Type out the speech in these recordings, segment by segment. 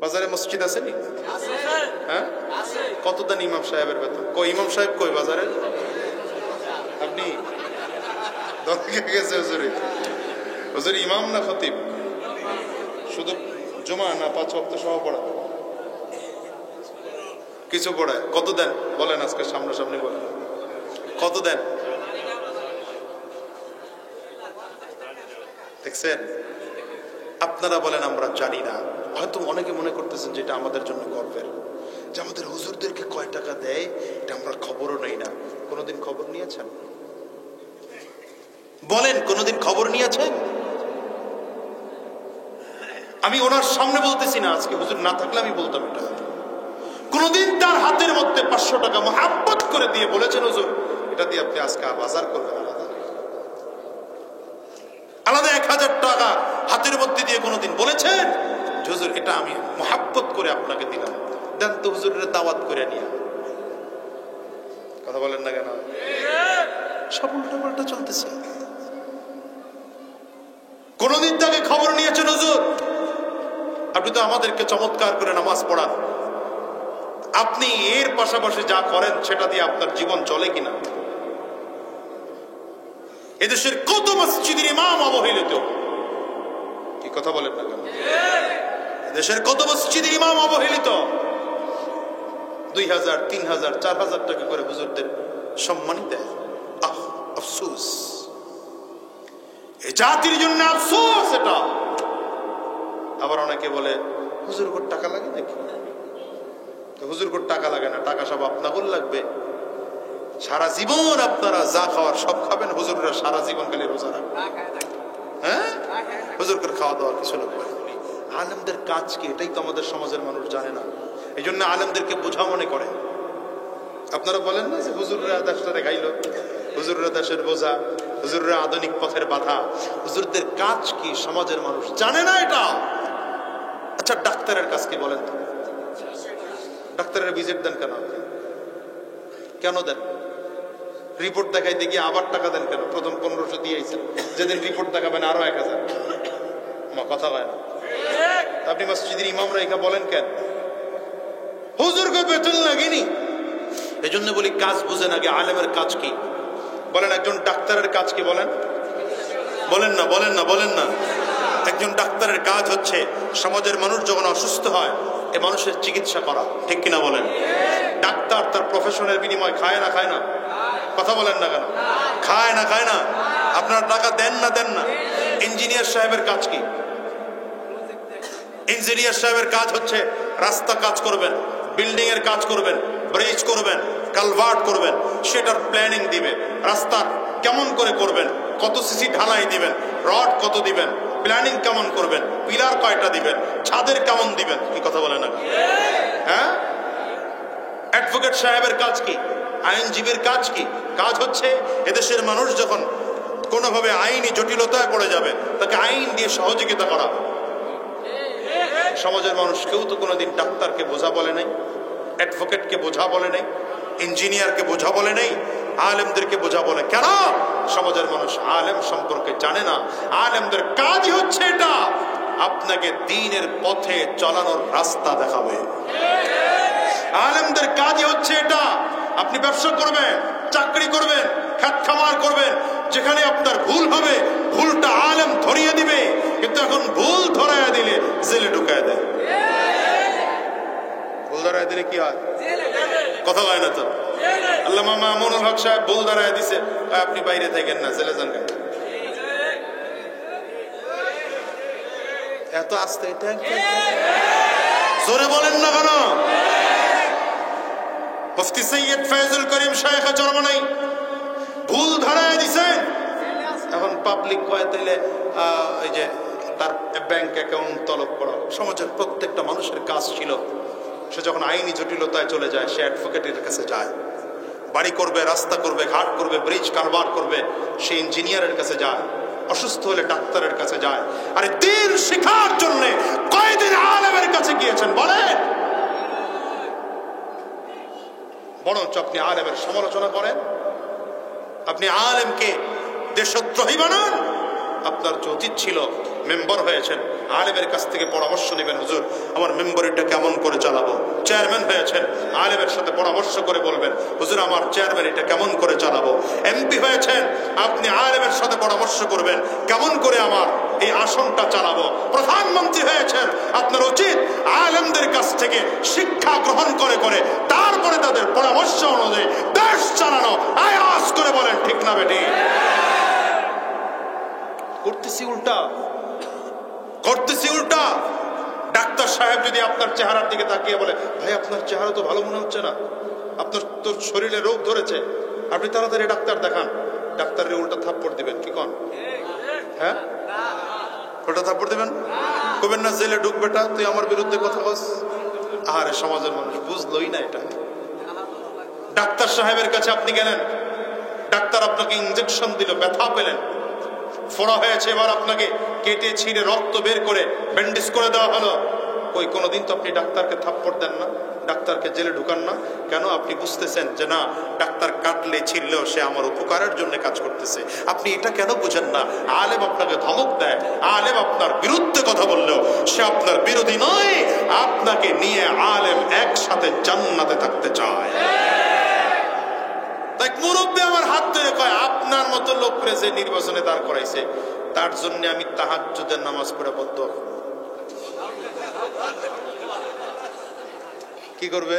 বাজারে মসজিদ আছে নি? হ্যাঁ, কত দেন ইমাম সাহেবের বেতন? কই ইমাম সাহেব কই বাজারে? আপনি গেছে হুজুরে? হুজুর ইমাম না খতিব? শুধু জুমা না 5 ওয়াক্ত সহ পড়া? কিছু পড়ায়? কত দেন বলেন, আজকে সামনাসামনি বলেন কত দেন? দেখছেন? আপনারা বলেন আমরা জানি না। হয়তো অনেকে মনে করতেছেন যেটা আমাদের জন্য গর্বের, যে আমাদের হুজুরদেরকে কয় টাকা দেয় এটা আমরা খবরও নেই না। কোনোদিন খবর নিয়েছেন? বলেন কোনোদিন খবর নিয়েছেন? আমি ওনার সামনে বলতেছি না, আজকে হুজুর না থাকলে আমি বলতাম এটা। কোনদিন তার হাতের মধ্যে 500 টাকা মোহাব্বত করে দিয়ে বলেছেন হুজুর এটা দিয়ে আপনি আজকে বাজার করবেন আলাদা আলাদা 1000 টাকা হাতের মধ্যে দিয়ে কোনদিন বলেছেন হুজুর এটা আমি মোহাব্বত করে আপনাকে দিলাম, দেন তো হুজুরের দাওয়াত করে নিয়ে? কথা বলেন না কেন? সব উল্টাপাল্টা চলতেছে। কোনদিন তাকে খবর নিয়েছেন হুজুর আপনি তো আমাদেরকে চমৎকার করে নামাজ পড়ান, আপনি এর পাশাপাশি যা করেন সেটা দিয়ে আপনার জীবন চলে কিনা? এদেশের কত মসজিদের ইমাম অবহেলিত, কি কথা বলেন না কেন? এদেশের কত মসজিদের ইমাম অবহেলিত। 2000, 3000, 4000 টাকা করে হুজুরদের সম্মানিত দেয়। আফসোস, এই জাতির জন্য আফসোস এটা। আবার অনেকে বলে হুজুর কোট টাকা লাগে নাকি? হুজুর কোট টাকা লাগে না, টাকা সব আপনাদের লাগবে। সারা জীবন আপনারা যা খাওয়ার সব খাবেন, হুজুররা সারা জীবন খালি রোজা রাখবে। হ্যাঁ, হুজুরকে খাওয়া দাওয়ার কিছু লাগবে। আলেমদের কাজ কি এটাই তো আমাদের সমাজের মানুষ জানে না। এই জন্য আলেমদেরকে বোঝা মনে করে। আপনারা বলেন না যে হুজুররা দেশটারে খাইল, হুজুররা দেশের বোঝা, হুজুররা আধুনিক পথের বাধা। হুজুরদের কাজ কি সমাজের মানুষ জানে না এটা। আচ্ছা ডাক্তারের কাজ কি বলেন তো? ডাক্তারের ভিজিট দেন কেন? কেন দেন? রিপোর্ট দেখাইতে গিয়ে আবার টাকা দেন কেন? প্রথম 1500 দিয়েছেন, যেদিন রিপোর্ট দেখাবেন আরো 1000। আমার কথা হয় না? আপনি মসজিদের ইমামরা একা বলেন কেন হুজুরকে বেতন লাগেনি? এই জন্য বলি কাজ বুঝেন আগে। আলেমের কাজ কি বলেন? একজন ডাক্তারের কাজ কি বলেন? বলেন না, বলেন না, বলেন না। একজন ডাক্তারের কাজ হচ্ছে সমাজের মানুষ যখন অসুস্থ হয় এ মানুষের চিকিৎসা করা, ঠিক কিনা বলেন? ডাক্তার তার প্রফেশনের বিনিময় খায় না খায় না? কথা বলেন না কেন? খায় না খায় না? আপনারা টাকা দেন না দেন না? ইঞ্জিনিয়ার সাহেবের কাজ কি? ইঞ্জিনিয়ার সাহেবের কাজ হচ্ছে রাস্তা কাজ করবেন, বিল্ডিং এর কাজ করবেন, ব্রিজ করবেন, কালভার্ট করবেন, সেটার প্ল্যানিং দিবে। রাস্তা কেমন করে করবেন, কত সিসি ঢালাই দিবেন, রড কত দিবেন, প্ল্যানিং কেমন করবেন, পিলার কয়টা দিবেন, ছাদের কেমন দিবেন। কি কথা বলে না? হ্যাঁ। অ্যাডভোকেট সাহেবের কাজ কি? আইনজীবীর কাজ কি? কাজ হচ্ছে এদেশের মানুষ যখন কোনোভাবে আইনি জটিলতায় পড়ে যাবে তাকে আইন দিয়ে সহযোগিতা করা। সমাজের মানুষ কেউ তো কোনোদিন ডাক্তারকে বোঝা বলে নাই, অ্যাডভোকেটকে বোঝা বলে নাই, ইঞ্জিনিয়ারকে বোঝা বলে নাই, আলেমদেরকে বোঝা বলে কেন? সমাজের মানুষ আলেম সম্পর্কে জানে না। আলেমদের কাজই হচ্ছে এটা, আপনাকে দ্বীনের পথে চলানোর রাস্তা দেখাবে। আলেমদের কাজই হচ্ছে এটা। আপনি ব্যবসা করবেন, চাকরি করবেন, খাত খামার করবেন, যেখানে আপনার ভুল হবে ভুলটা আলেম ধরিয়ে দিবে। কিন্তু এখন ভুল ধরাইয়া দিলে জেলে ঢুকায় দেয়। ভুল ধরাইয়া দিলে কি হয়? কথা হয় না তো? আল্লামা মামুনুল হক সাহেব ভুল ধরাইয়া দিছে, আপনি বাইরে থাকেন না, জেলে যান। এত আস্তে জোরে বলেন না কেন? মুফতি সৈয়দ ফয়জুল করিম শাইখ জার্মানি ভুল ধরায় দিছেন। এখন পাবলিক কয় তাইলে এই যে তার ব্যাংক অ্যাকাউন্ট তলব করা। সমাজের প্রত্যেকটা মানুষের কাজ ছিল, সে যখন আইনি জটিলতায় চলে যায় সে অ্যাডভোকেটের কাছে যায়। বাড়ি করবে, রাস্তা করবে, ঘাট করবে, ব্রিজ কারবার করবে, সে ইঞ্জিনিয়ারের কাছে যায়। অসুস্থ হলে ডাক্তারের কাছে যায়। আরে দ্বীন শিখার জন্য কয়দিন আলেমের কাছে গিয়েছেন বলেন? বরঞ্চ আপনি আলেমের সমালোচনা করেন, আপনি আলেমকে দেশদ্রোহী বানান। আপনার যে উচিত ছিল মেম্বার হয়েছেন, আলেমের কাছ থেকে পরামর্শ নেবেন, হুজুর আমার মেম্বারিটা কেমন করে চালাবো। চেয়ারম্যান হয়েছেন, আলেমের সাথে পরামর্শ করে বলবেন, হুজুর আমার চেয়ারম্যান এটা কেমন করে চালাবো। এমপি হয়েছেন, আপনি আলেমের সাথে পরামর্শ করবেন কেমন করে আমার এই আসনটা চালাবো। প্রধানমন্ত্রী হয়েছেন, আপনার উচিত আলেমদের কাছ থেকে শিক্ষা গ্রহণ করে করে তারপরে তাদের পরামর্শ অনুযায়ী দেশ চালানো। আয়াস করে বলেন ঠিক না বেটি? করতেছি উল্টা, করতেছি উল্টা। ডাক্তার সাহেব যদি আপনার চেহারার দিকে তাকিয়ে বলে, ভাই আপনার চেহারা তো ভালো মনে হচ্ছে না, আপনার তো শরীরে রোগ ধরেছে, আপনি তাড়াতাড়ি ডাক্তার দেখান, ডাক্তারের উল্টা থাপ্পড় দিবেন কি কোন? হ্যাঁ, উল্টা থাপ্পড় দিবেন, কবেন না জেলে ঢুক বেটা, তুই আমার বিরুদ্ধে কথা বস। আরে সমাজের মানুষ বুঝলোই না এটা। ডাক্তার সাহেবের কাছে আপনি গেলেন, ডাক্তার আপনাকে ইনজেকশন দিল, ব্যথা পেলেন, ফোড়া হয়েছে, এবার আপনাকে কেটে ছিঁড়ে রক্ত বের করে ব্যান্ডেজ করে দেওয়া হলো। কই কোনোদিন তো আপনি ডাক্তারকে থাপ্পড় দেন না, ডাক্তারকে জেলে ঢুকান না কেন? আপনি বুঝতেছেন যে না, ডাক্তার কাটলে ছিঁড়লেও সে আমার উপকারের জন্য কাজ করতেছে। আপনি এটা কেন বুঝেন না? আলেম আপনাকে ধমক দেয়, আলেম আপনার বিরুদ্ধে কথা বললেও সে আপনার বিরোধী নয়, আপনাকে নিয়ে আলেম একসাথে জান্নাতে থাকতে চায়। তাই মুরব্বী আমার হাত ধরে কয়, আপনার মতো লোকরে যে নির্বাচনে দাঁড় করাইছে তার জন্য আমি তাহাজ্জুদের নামাজ পড়ে বদ্ধ। কি করবে?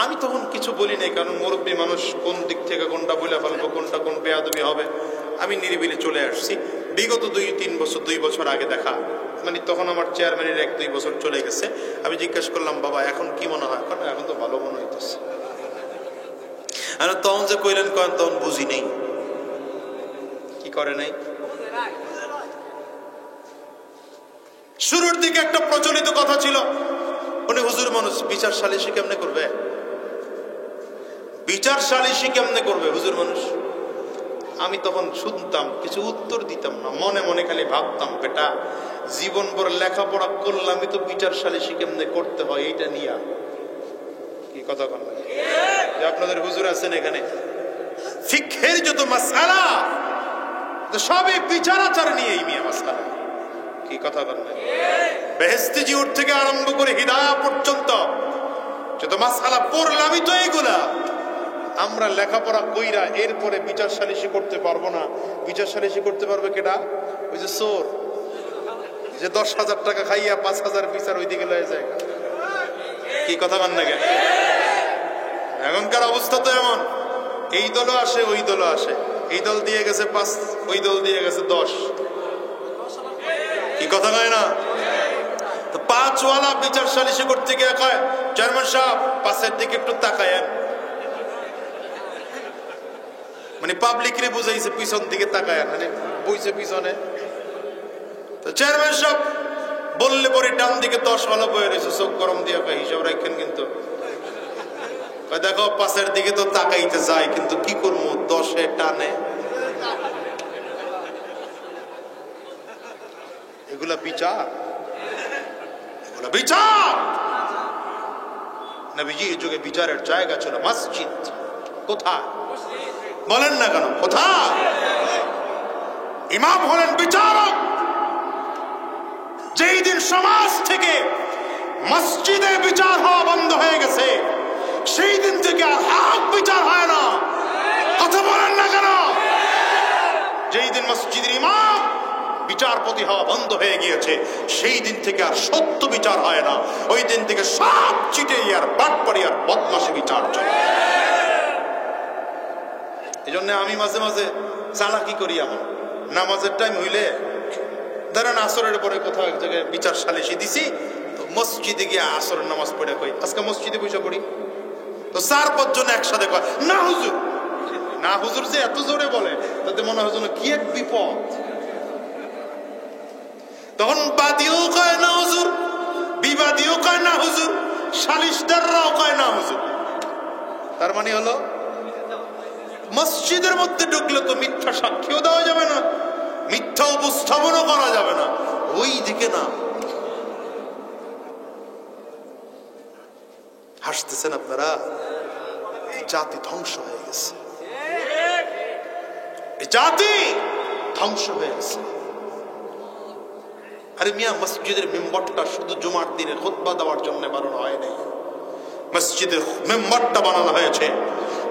আমি তখন কিছু বলি নাই, কারণ মুরব্বী মানুষ কোন দিক থেকে কোনটা বলে ফেলবো, কোনটা কোন বেয়াদবি হবে। আমি নিরিবিলি চলে আসছি। বিগত 2-3 বছর, 2 বছর আগে দেখা, মানে তখন আমার চেয়ারম্যানের 1-2 বছর চলে গেছে। আমি জিজ্ঞেস করলাম, বাবা এখন কি মনে হয়? কারণ এখন তো ভালো মনে হইতেছে। আর তখন যে কইলেন কয়েন, তখন বুঝি নেই। কি করে নাই? শুরুর দিকে একটা প্রচলিত কথা ছিল, উনি হুজুর মানুষ, বিচার সালিশি কেমনে করবে? বিচার সালিশি কেমনে করবে হুজুর মানুষ? আমি তখন শুনতাম, কিছু উত্তর দিতাম না, মনে মনে খালি ভাবতাম, বেটা জীবন ভর লেখাপড়া করলামই তো বিচার সালিশি কেমনে করতে হয় এইটা নিয়া। কি কথা বল? যে আপনাদের হুজুর আছেন এখানে, ফিকহের যত মাসআলা সবই বিচার আচার নিয়েই মিয়া মাসআলা। কি কথা বল? বেহেশতি জিউর থেকে আরম্ভ করে হিদায়াত পর্যন্ত যত মাসআলা পড়লামই তো এগুলা। আমরা লেখাপড়া কইরা এরপরে বিচার সালিশি করতে পারবো না। বিচার সালিশি করতে পারবে কেডা? ওই যে চোর, যে 10,000 টাকা খাইয়া 5,000 বিচার ওইদিকে লয়ে যায়। কি কথা বল না? এখনকার অবস্থা তো এমন, এই দলও আসে ওই দলও আসে, এই দল দিয়ে গেছে 5, ওই দল দিয়ে গেছে 10। কি কথা কয় না? তো 5 ওয়ালা বিচার সালিশি করতে গিয়ে কয়, চেয়ারম্যান সাহেব 5-এর দিকে একটু তাকায়েন। মানে পাবলিক রে বুঝাইছে পিছন দিকে তাকায়েন, মানে বইছে পিছনে। তো চেয়ারম্যান সাহেব বললে পরে ডান দিকে 10 ওয়ালা বয়ে রয়েছে, চোখ গরম দিয়ে কয়, হিসাব রাখেন কিন্তু। দেখো 5-এর দিকে তো তাকাইতে যায়, কিন্তু কি করবো, 10-এ টানে। এগুলা বিচার, এগুলা বিচার। নবীজির যুগে বিচারের জায়গা ছিল মসজিদ। কোথায় বলেন না কেন? কোথায়? ইমাম হলেন বিচারক। যেই দিন সমাজ থেকে মসজিদে বিচার হওয়া বন্ধ হয়ে গেছে, সেই দিন থেকে আর হক বিচার হয় না। কথা বলেন না কেন? যেই দিন মসজিদের ইমাম বিচারপতি হওয়া বন্ধ হয়ে গিয়েছে, সেই দিন থেকে আর সত্য বিচার হয় না। ওই দিন থেকে সব চিটেই আর বাটপাড়ি আর বদমাশি বিচার চলে। এই জন্য আমি মাঝে মাঝে চালাকি করি। আমার নামাজের টাইম হইলে, ধরেন আসরের পরে কোথাও এক জায়গায় বিচার সালিশি দিছি, তো মসজিদে গিয়ে আসরের নামাজ পড়ে কই, আজকে মসজিদে বসে পড়ি। তো 4-5 জন একসাথে কয়, না হুজুর, না হুজুর যে এত জোরে বলে, তাতে মনে হয় যেন কি এক বিপদ। তখন বাদীও কয় না হুজুর, বিবাদীও কয় না হুজুর, সালিশদাররাও কয় না হুজুর। তার মানে হলো মসজিদের মধ্যে ঢুকলে তো মিথ্যা সাক্ষ্যও দেওয়া যাবে না, মিথ্যা উপস্থাপনও করা যাবে না। ওই দিকে না। হাসতেছেন আপনারা? জাতি ধ্বংস হয়ে গেছে, জাতি ধ্বংস হয়ে গেছে। আরে মিয়া, মসজিদের মেম্বারটা শুধু জুমার দিনে খুতবা দেওয়ার জন্য বানানো হয় নাই। মসজিদের মেম্বারটা বানানো হয়েছে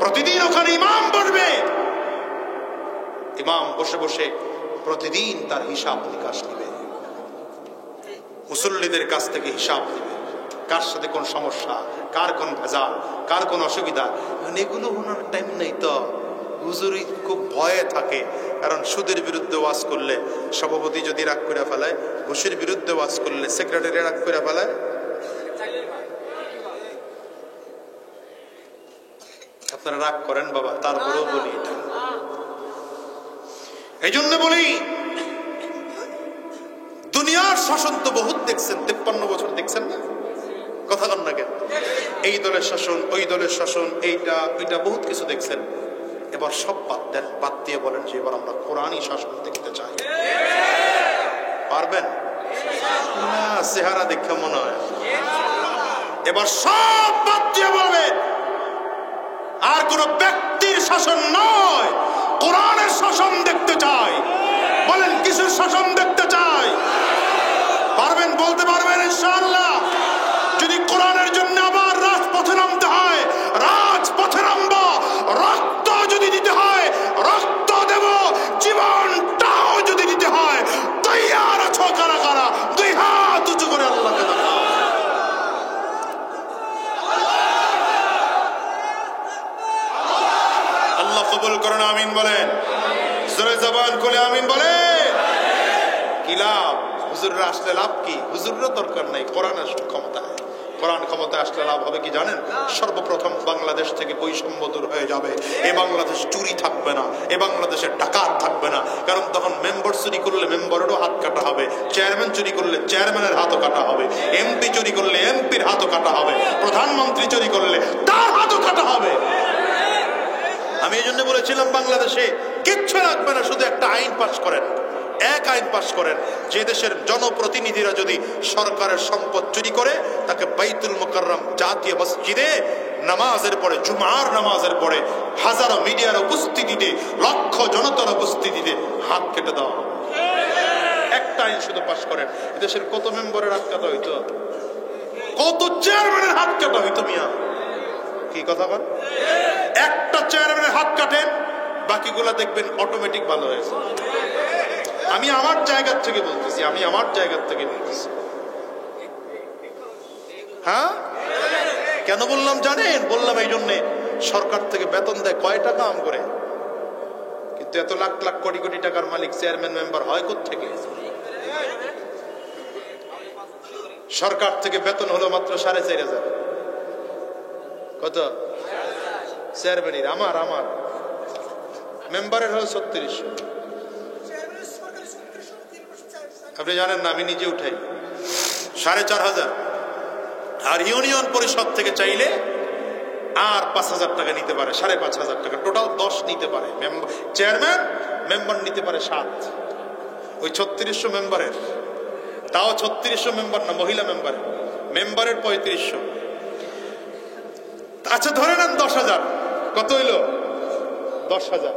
প্রতিদিন ওখানে ইমাম বসবে। ইমাম বসে বসে প্রতিদিন তার হিসাব নিকাশ নিবে, মুসল্লিদের কাছ থেকে হিসাব নিবে, কার সাথে কোন সমস্যা, কার কোন ভেজাল, কার কোন অসুবিধা। এগুলো ওনার টাইম নেই তো। হুজুরই খুব ভয়ে থাকে, কারণ সুদের বিরুদ্ধে ওয়াজ করলে সভাপতি যদি রাগ করে ফেলায়, ঘুষের বিরুদ্ধে ওয়াজ করলে সেক্রেটারি রাগ করে ফেলায়। আপনারা রাগ করেন বাবা, তারপরেও বলি এটা। এই জন্য বলি, দুনিয়ার শাসন তো বহুত দেখছেন, 53 বছর দেখছেন না? কথা কন না কেন? এই দলের শাসন, ওই দলের শাসন, এইটা ওইটা বহুত কিছু দেখছেন। এবার সব বাদ দেন, বাদ দিয়ে বলেন যে এবার আমরা কোরআনই শাসন দেখতে চাই। পারবেন না? চেহারা দেখে মনে হয়। এবার সব বাদ দিয়ে বলবেন আর কোন ব্যক্তির শাসন নয়, কোরআনের শাসন দেখতে চাই। বলেন কিসের শাসন দেখতে চাই? পারবেন? বলতে পারবেন ইনশাআল্লাহ? যদি কোরআনের জন্য আবার রাজপথে নামতে হয়, রাজপথে নামবো। রক্ত যদি দিতে হয় রক্ত দেব, জীবনটাও যদি দিতে হয়। তৈয়ার আছো কারা কারা? দুই হাত উঁচু করে আল্লাহকে দেখাও। আল্লাহ কবুল করেন, আমিন বলেন। জোরে জবান খুলে আমিন বলেন। কি লাভ? হুজুররা আসলে লাভ কি? হুজুররা দরকার নাই, কোরআন আসলে ক্ষমতায়। কোরআন ক্ষমতায় আসলে লাভ হবে কি জানেন? সর্বপ্রথম বাংলাদেশ থেকে বৈষম্য দূর হয়ে যাবে। এ বাংলাদেশ চুরি থাকবে না, এ বাংলাদেশে ডাকাত থাকবে না। কারণ তখন মেম্বার চুরি করলে মেম্বারেরও হাত কাটা হবে, চেয়ারম্যান চুরি করলে চেয়ারম্যানের হাতও কাটা হবে, এমপি চুরি করলে এমপির হাতও কাটা হবে, প্রধানমন্ত্রী চুরি করলে তার হাতও কাটা হবে। আমি এই জন্য বলেছিলাম বাংলাদেশে কিচ্ছু লাগবে না, শুধু একটা আইন পাস করেন, এক আইন পাস করেন যে দেশের জনপ্রতিনিধিরা যদি সরকারের সম্পদ চুরি করে তাকে বাইতুল মুকাররম জাতীয় মসজিদে নামাজের পরে, জুমার নামাজের পরে হাজারো মিডিয়ার উপস্থিতিতে, লক্ষ জনতার উপস্থিতিতে হাত কেটে দেওয়া। একটা আইন শুধু পাস করেন, দেশের কত মেম্বারের হাত কাটা হইতো, কত চেয়ারম্যানের হাত কাটা হইতো মিয়া। কি কথা বল? একটা চেয়ারম্যানের হাত কাটেন, বাকিগুলা দেখবেন অটোমেটিক ভালো হয়েছে। আমি আমার জায়গা থেকে বলতেছি, আমি আমার জায়গা থেকে বলতেছি। হ্যাঁ, কেন বললাম জানেন? বললাম এই জন্যে, সরকার থেকে বেতন দেয় কয় টাকা আম করে, কিন্তু এত লাখ লাখ কোটি কোটি টাকার মালিক চেয়ারম্যান মেম্বার হয় কোত্থেকে? সরকার থেকে বেতন হলো মাত্র 4,500। কত? চেয়ারম্যানের। আমার আমার মেম্বারের হলো 3600। আপনি জানেন না, আমি নিজে উঠাই 4,500। আর ইউনিয়ন পরিষদ থেকে চাইলে আর 5,000 টাকা নিতে পারে, 5,500 টাকা, টোটাল 10 নিতে পারে। চেয়ারম্যান মেম্বার নিতে পারে 7। ওই 3600 মেম্বারের, তাও 3600 মেম্বার না, মহিলা মেম্বারের, মেম্বারের 3500। আচ্ছা ধরে নেন 10,000। কত হইল? 10,000।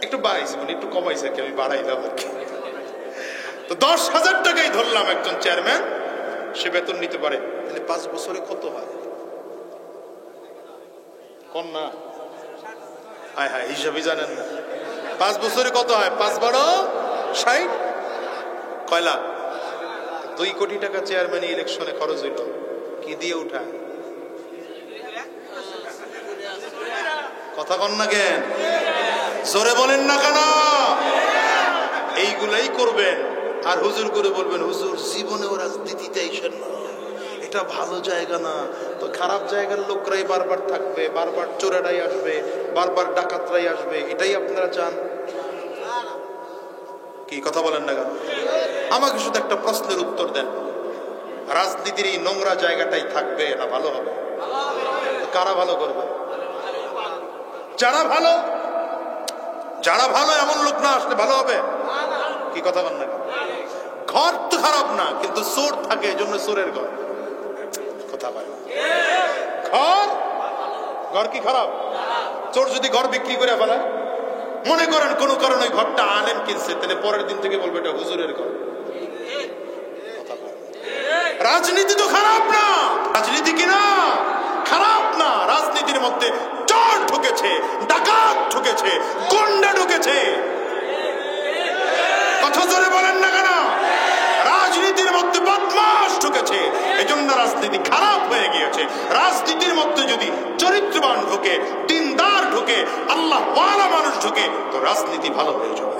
একটু বাড়াইছি, মানে একটু কমাইছে, আমি বাড়াইলাম আর কি। তো 10,000 টাকাই ধরলাম একজন চেয়ারম্যান সে বেতন নিতে পারে। তাহলে 5 বছরে কত হয়? কোন না? হায় হায়, হিসাবই জানেন না। 5 বছরে কত হয়? 5 12 60। কয় লাখ? 2 কোটি টাকা চেয়ারম্যান ইলেকশনে খরচ হইল। কি দিয়ে উঠায়? কথা কন না কেন? জোরে বলেন না কেন? এইগুলাই করবেন আর হুজুর করে বলবেন হুজুর জীবনেও রাজনীতিতে আইসেন না, এটা ভালো জায়গা না। তো খারাপ জায়গার লোকরাই বারবার থাকবে, বারবার চোরেরাই আসবে, বারবার ডাকাতরাই আসবে, এটাই আপনারা চান? কি কথা বলেন না কেন? আমাকে শুধু একটা প্রশ্নের উত্তর দেন, রাজনীতির এই নোংরা জায়গাটাই থাকবে না ভালো হবে? কারা ভালো করবে? যারা ভালো, যারা ভালো এমন লোক না আসলে ভালো হবে? কি কথা বলেন না? ঘর তো খারাপ না, কিন্তু চোর থাকে, এই জন্য চোরের ঘর। কথা বলে ঘর, ঘর কি খারাপ? চোর যদি ঘর বিক্রি করে ফেলে, মনে করেন কোন কারণে ঘরটা আলেম কিনছে, তাহলে পরের দিন থেকে বলবে এটা হুজুরের ঘর। রাজনীতি তো খারাপ না, রাজনীতি কি না খারাপ না, রাজনীতির মধ্যে চোর ঢুকেছে, ডাকাত ঢুকেছে, গুন্ডা ঢুকেছে। কথা জোরে বলেন না কেন? রাজনীতির মধ্যে বদমাশ ঢুকেছে, এজন্য রাজনীতি খারাপ হয়ে গিয়েছে। রাজনীতির মধ্যে যদি চরিত্রবান ঢুকে, দিনদার ঢুকে, আল্লাহ ওয়ালা মানুষ ঢুকে, তো রাজনীতি ভালো হয়ে যাবে।